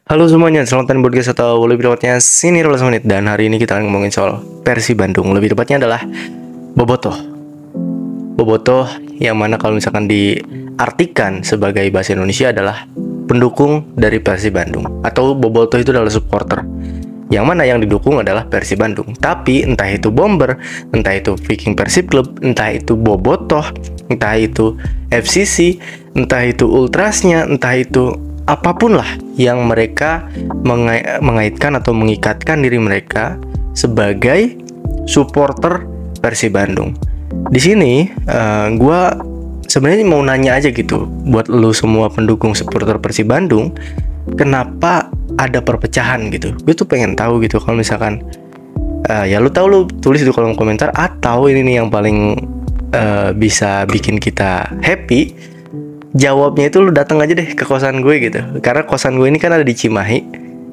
Halo semuanya, selamat datang di podcast atau lebih tepatnya Sini 15 menit. Dan hari ini kita akan ngomongin soal Persib Bandung. Lebih tepatnya adalah Bobotoh. Bobotoh yang mana kalau misalkan diartikan sebagai bahasa Indonesia adalah pendukung dari Persib Bandung. Atau Bobotoh itu adalah supporter, yang mana yang didukung adalah Persib Bandung. Tapi entah itu Bomber, entah itu Viking Persib Club, entah itu Bobotoh, entah itu FCC, entah itu Ultrasnya, entah itu apapun lah yang mereka mengaitkan atau mengikatkan diri mereka sebagai supporter Persib Bandung. Di sini gue sebenarnya mau nanya aja gitu buat lu semua pendukung supporter Persib Bandung, kenapa ada perpecahan gitu? Gue tuh pengen tahu gitu. Kalau misalkan ya lu tahu, lu tulis di kolom komentar, atau ini nih yang paling bisa bikin kita happy. Jawabnya itu lu datang aja deh ke kosan gue gitu. Karena kosan gue ini kan ada di Cimahi,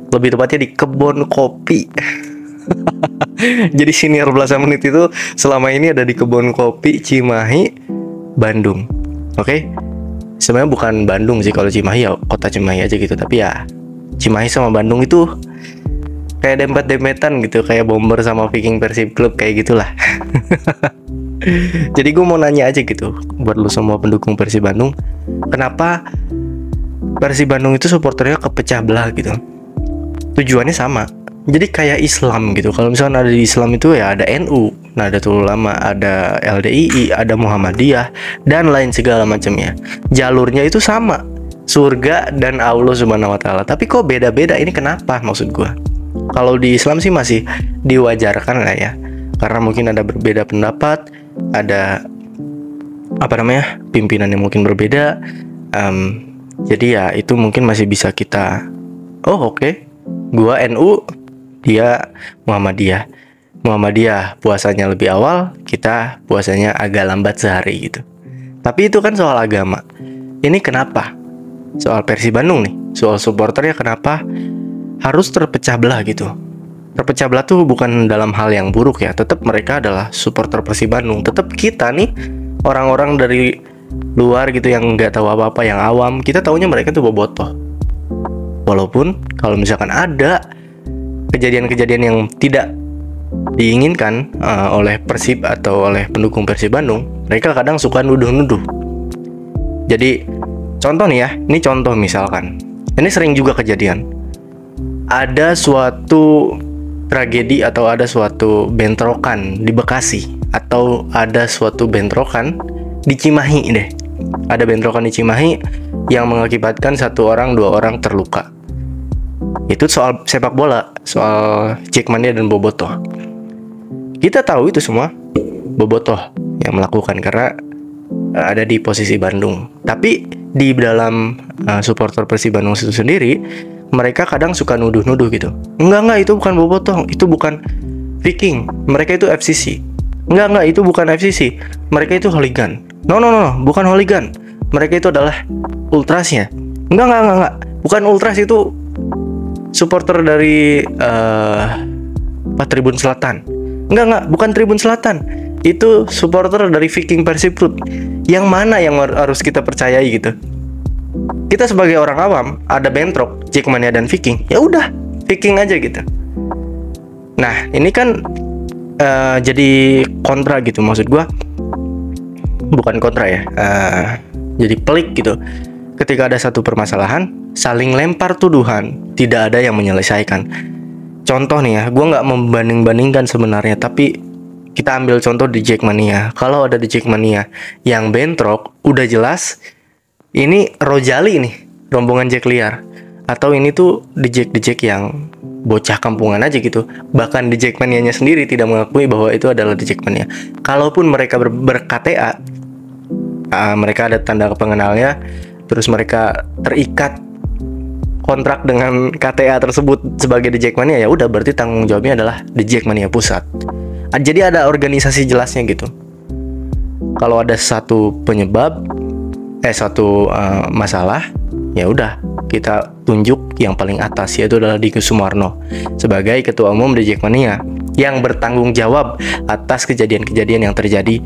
lebih tepatnya di Kebon Kopi. Jadi senior belasan menit itu selama ini ada di Kebon Kopi Cimahi, Bandung. Oke? Sebenarnya bukan Bandung sih, kalau Cimahi ya kota Cimahi aja gitu. Tapi ya Cimahi sama Bandung itu kayak dempet-dempetan gitu, kayak Bomber sama Viking Persib Club kayak gitulah. Jadi gue mau nanya aja gitu buat lu semua pendukung Persib Bandung, kenapa Persib Bandung itu supporternya kepecah belah gitu? Tujuannya sama. Jadi kayak Islam gitu. Kalau misalnya ada di Islam itu ya ada NU, Nahdlatul Ulama, ada LDII, ada Muhammadiyah, dan lain segala macamnya. Jalurnya itu sama, surga dan Allah Subhanahu wa Ta'ala. Tapi kok beda-beda, ini kenapa maksud gue? Kalau di Islam sih masih diwajarkan lah ya, karena mungkin ada berbeda pendapat, ada pimpinan yang mungkin berbeda. Jadi ya itu mungkin masih bisa kita, oke, gua NU, dia Muhammadiyah puasanya lebih awal, kita puasanya agak lambat sehari gitu. Tapi itu kan soal agama. Ini kenapa soal Persib Bandung nih, soal supporternya kenapa harus terpecah belah gitu? Terpecah belah tuh bukan dalam hal yang buruk ya. Tetap mereka adalah supporter Persib Bandung. Tetap kita nih, orang-orang dari luar gitu yang nggak tahu apa-apa, yang awam, kita taunya mereka tuh bobotoh. Walaupun kalau misalkan ada kejadian-kejadian yang tidak diinginkan oleh Persib atau oleh pendukung Persib Bandung, mereka kadang suka nuduh-nuduh. Jadi contoh nih ya, ini contoh misalkan, ini sering juga kejadian. Ada suatu tragedi atau ada suatu bentrokan di Bekasi, atau ada suatu bentrokan di Cimahi deh. Ada bentrokan di Cimahi yang mengakibatkan 1 orang, 2 orang terluka. Itu soal sepak bola, soal Jackmania dan Bobotoh. Kita tahu itu semua Bobotoh yang melakukan karena ada di posisi Bandung. Tapi di dalam supporter Persib Bandung itu sendiri, mereka kadang suka nuduh-nuduh gitu. Enggak, itu bukan Bobotoh, itu bukan Viking, mereka itu FCC. Enggak, itu bukan FCC, mereka itu hooligan. No, bukan hooligan, mereka itu adalah Ultrasnya. Enggak, bukan Ultras, itu supporter dari Tribun Selatan. Enggak, bukan Tribun Selatan, itu supporter dari Viking Persib Club. Yang mana yang harus kita percayai gitu? Kita sebagai orang awam, ada bentrok Jackmania dan Viking, ya udah Viking aja gitu. Nah ini kan jadi kontra gitu, maksud gue bukan kontra ya, jadi pelik gitu. Ketika ada satu permasalahan, saling lempar tuduhan, tidak ada yang menyelesaikan. Contoh nih ya, gue nggak membanding-bandingkan sebenarnya, tapi kita ambil contoh di Jackmania. Kalau ada di Jackmania yang bentrok, udah jelas ini Rojali nih, rombongan Jack liar. Atau ini tuh The Jack yang bocah kampungan aja gitu. Bahkan The Jackmania-nya sendiri tidak mengakui bahwa itu adalah The Jackmania. Kalaupun mereka ber-KTA, mereka ada tanda pengenalnya, terus mereka terikat kontrak dengan KTA tersebut sebagai The Jackmania, ya udah berarti tanggung jawabnya adalah The Jackmania pusat. Jadi ada organisasi jelasnya gitu. Kalau ada satu penyebab, satu masalah, ya udah kita tunjuk yang paling atas, yaitu adalah Diki Sumarno sebagai ketua umum The Jackmania yang bertanggung jawab atas kejadian-kejadian yang terjadi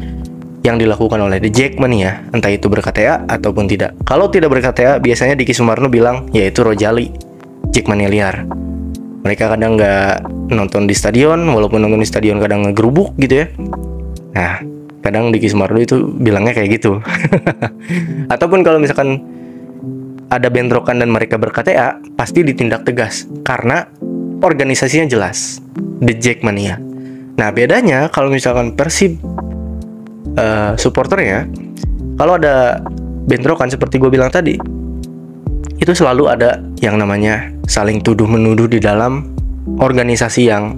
yang dilakukan oleh The Jackmania, entah itu ber-KTA ataupun tidak. Kalau tidak ber-KTA, biasanya Diki Sumarno bilang yaitu Rojali. Jackmania liar. Mereka kadang nggak nonton di stadion, walaupun nonton di stadion kadang ngegerubuk gitu ya. Nah, kadang Diki Sumarno itu bilangnya kayak gitu. Ataupun kalau misalkan ada bentrokan dan mereka ber-KTA, pasti ditindak tegas karena organisasinya jelas, The Jackmania. Nah, bedanya kalau misalkan Persib supporternya, kalau ada bentrokan seperti gue bilang tadi, itu selalu ada yang namanya saling tuduh-menuduh di dalam organisasi yang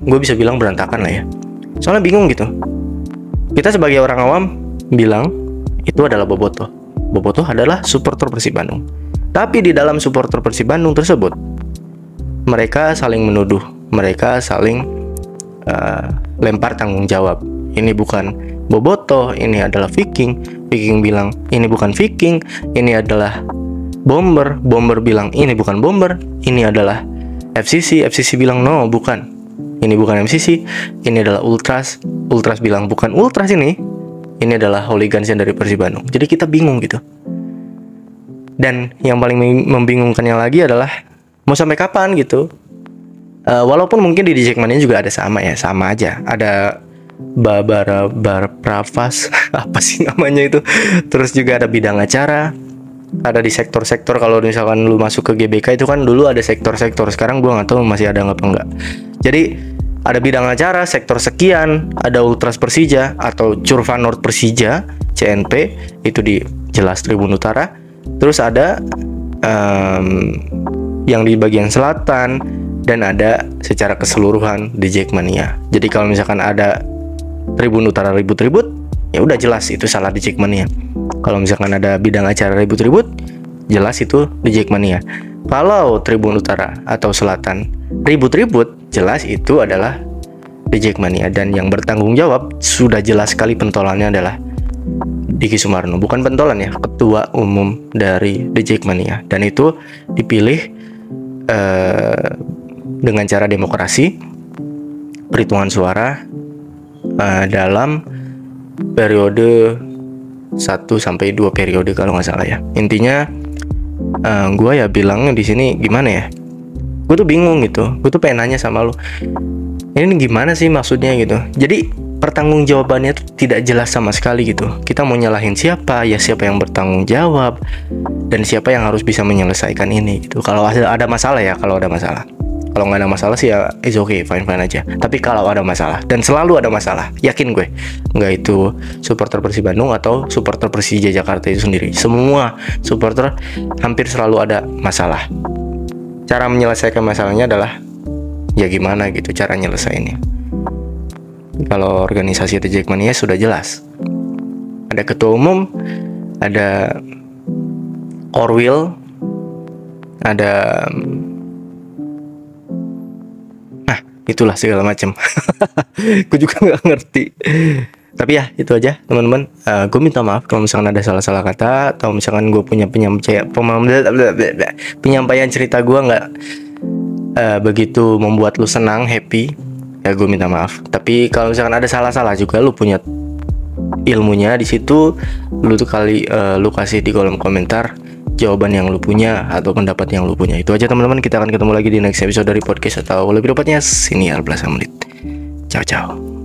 gue bisa bilang berantakan lah ya. Soalnya bingung gitu. Kita sebagai orang awam bilang itu adalah bobotoh. Bobotoh adalah supporter Persib Bandung. Tapi di dalam supporter Persib Bandung tersebut, mereka saling menuduh, mereka saling lempar tanggung jawab. Ini bukan bobotoh, ini adalah Viking. Viking bilang ini bukan Viking, ini adalah Bomber. Bomber bilang ini bukan Bomber, ini adalah FCC. FCC bilang no, bukan, ini bukan MCC, ini adalah Ultras. Ultras bilang bukan Ultras, ini adalah hooligansnya dari Persib Bandung. Jadi kita bingung gitu. Dan yang paling membingungkannya lagi adalah mau sampai kapan gitu. Walaupun mungkin di Jackmania juga ada sama ya, sama aja. Ada Bar Pravas apa sih namanya itu. Terus juga ada bidang acara, ada di sektor-sektor. Kalau misalkan lu masuk ke GBK itu kan dulu ada sektor-sektor, sekarang gua nggak tahu masih ada nggak apa enggak. Jadi ada bidang acara, sektor sekian, ada Ultras Persija atau Curva Nord Persija, CNP, itu di jelas Tribun Utara. Terus ada yang di bagian selatan, dan ada secara keseluruhan di Jackmania. Jadi kalau misalkan ada Tribun Utara ribut-ribut, ya udah jelas itu salah di Jackmania. Kalau misalkan ada bidang acara ribut-ribut, jelas itu di Jackmania. Kalau Tribun Utara atau Selatan ribut-ribut, jelas itu adalah di Jackmania. Dan yang bertanggung jawab sudah jelas sekali pentolannya adalah Diki Sumarno. Bukan pentolan ya, ketua umum dari The Jackmania. Dan itu dipilih dengan cara demokrasi, perhitungan suara dalam periode 1-2 periode kalau nggak salah ya. Intinya gue ya bilangnya di sini gimana ya, gue tuh bingung gitu. Gue tuh pengen nanya sama lu, ini gimana sih maksudnya gitu. Jadi pertanggungjawabannya tuh tidak jelas sama sekali gitu. Kita mau nyalahin siapa, ya siapa yang bertanggung jawab, dan siapa yang harus bisa menyelesaikan ini gitu. Kalau ada masalah ya, kalau ada masalah. Kalau nggak ada masalah sih ya it's okay, fine aja. Tapi kalau ada masalah, dan selalu ada masalah, yakin gue, nggak itu supporter Persib Bandung atau supporter Persija Jakarta itu sendiri, semua supporter hampir selalu ada masalah. Cara menyelesaikan masalahnya adalah ya gimana gitu cara nyelesainnya. Kalau organisasi The Jackmania sudah jelas, ada ketua umum, ada Korwil, ada itulah segala macam. Gue juga nggak ngerti. Tapi ya itu aja teman-teman. Gue minta maaf kalau misalkan ada salah-salah kata, atau misalkan gue punya penyampaian cerita gue nggak begitu membuat lu senang, happy, ya gue minta maaf. Tapi kalau misalkan ada salah-salah juga, lu punya ilmunya di situ, lu tuh lu kasih di kolom komentar jawaban yang lu punya atau pendapat yang lu punya. Itu aja teman-teman, kita akan ketemu lagi di next episode dari podcast, atau lebih tepatnya Siniar Plaza Menit. Ciao.